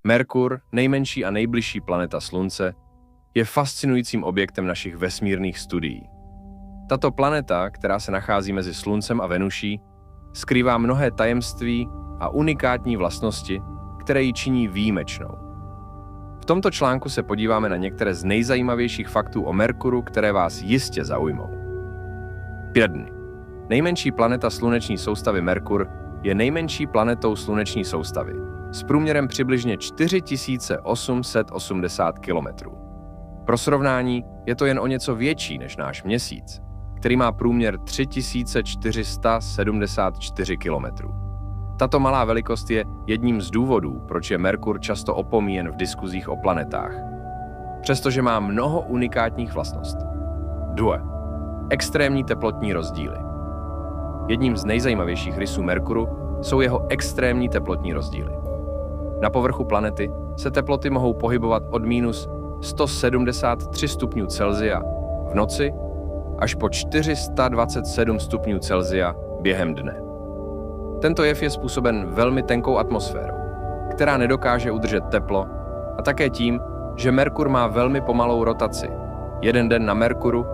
Merkur, nejmenší a nejbližší planeta Slunce, je fascinujícím objektem našich vesmírných studií. Tato planeta, která se nachází mezi Sluncem a Venuší, skrývá mnohé tajemství a unikátní vlastnosti, které ji činí výjimečnou. V tomto článku se podíváme na některé z nejzajímavějších faktů o Merkuru, které vás jistě zaujmou. 1. Nejmenší planeta sluneční soustavy Merkur je nejmenší planetou sluneční soustavy s průměrem přibližně 4880 km. Pro srovnání je to jen o něco větší než náš Měsíc, který má průměr 3474 km. Tato malá velikost je jedním z důvodů, proč je Merkur často opomíjen v diskuzích o planetách, přestože má mnoho unikátních vlastností. 2. Extrémní teplotní rozdíly. Jedním z nejzajímavějších rysů Merkuru jsou jeho extrémní teplotní rozdíly. Na povrchu planety se teploty mohou pohybovat od minus 173 stupňů Celsia v noci až po 427 stupňů Celsia během dne. Tento jev je způsoben velmi tenkou atmosférou, která nedokáže udržet teplo, a také tím, že Merkur má velmi pomalou rotaci. Jeden den na Merkuru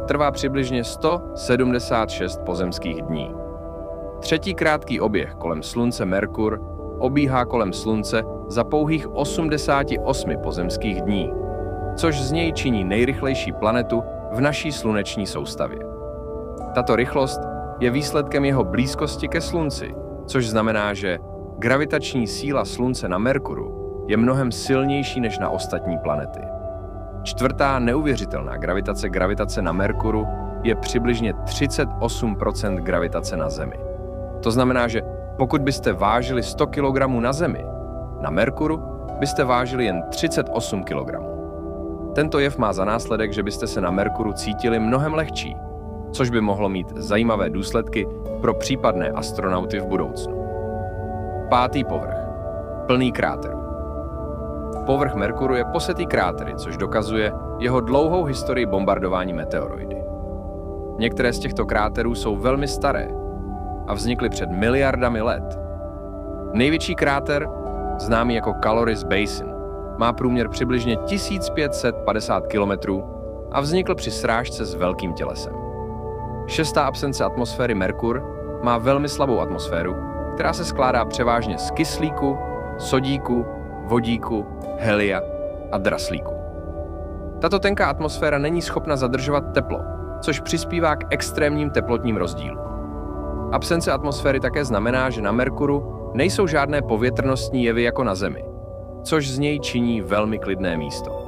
trvá přibližně 176 pozemských dní. Třetí krátký oběh kolem Slunce Merkur obíhá kolem Slunce za pouhých 88 pozemských dní, což z něj činí nejrychlejší planetu v naší sluneční soustavě. Tato rychlost je výsledkem jeho blízkosti ke Slunci, což znamená, že gravitační síla Slunce na Merkuru je mnohem silnější než na ostatní planety. Čtvrtá neuvěřitelná gravitace na Merkuru je přibližně 38% gravitace na Zemi. To znamená, že pokud byste vážili 100 kg na Zemi, na Merkuru byste vážili jen 38 kg. Tento jev má za následek, že byste se na Merkuru cítili mnohem lehčí, což by mohlo mít zajímavé důsledky pro případné astronauty v budoucnu. 5. povrch. Plný kráterů. Povrch Merkuru je posetý krátery, což dokazuje jeho dlouhou historii bombardování meteoroidy. Některé z těchto kráterů jsou velmi staré a vznikly před miliardami let. Největší kráter, známý jako Caloris Basin, má průměr přibližně 1550 km a vznikl při srážce s velkým tělesem. 6. absence atmosféry Merkur má velmi slabou atmosféru, která se skládá převážně z kyslíku, sodíku, vodíku, helia a draslíku. Tato tenká atmosféra není schopna zadržovat teplo, což přispívá k extrémním teplotním rozdílům. Absence atmosféry také znamená, že na Merkuru nejsou žádné povětrnostní jevy jako na Zemi, což z něj činí velmi klidné místo.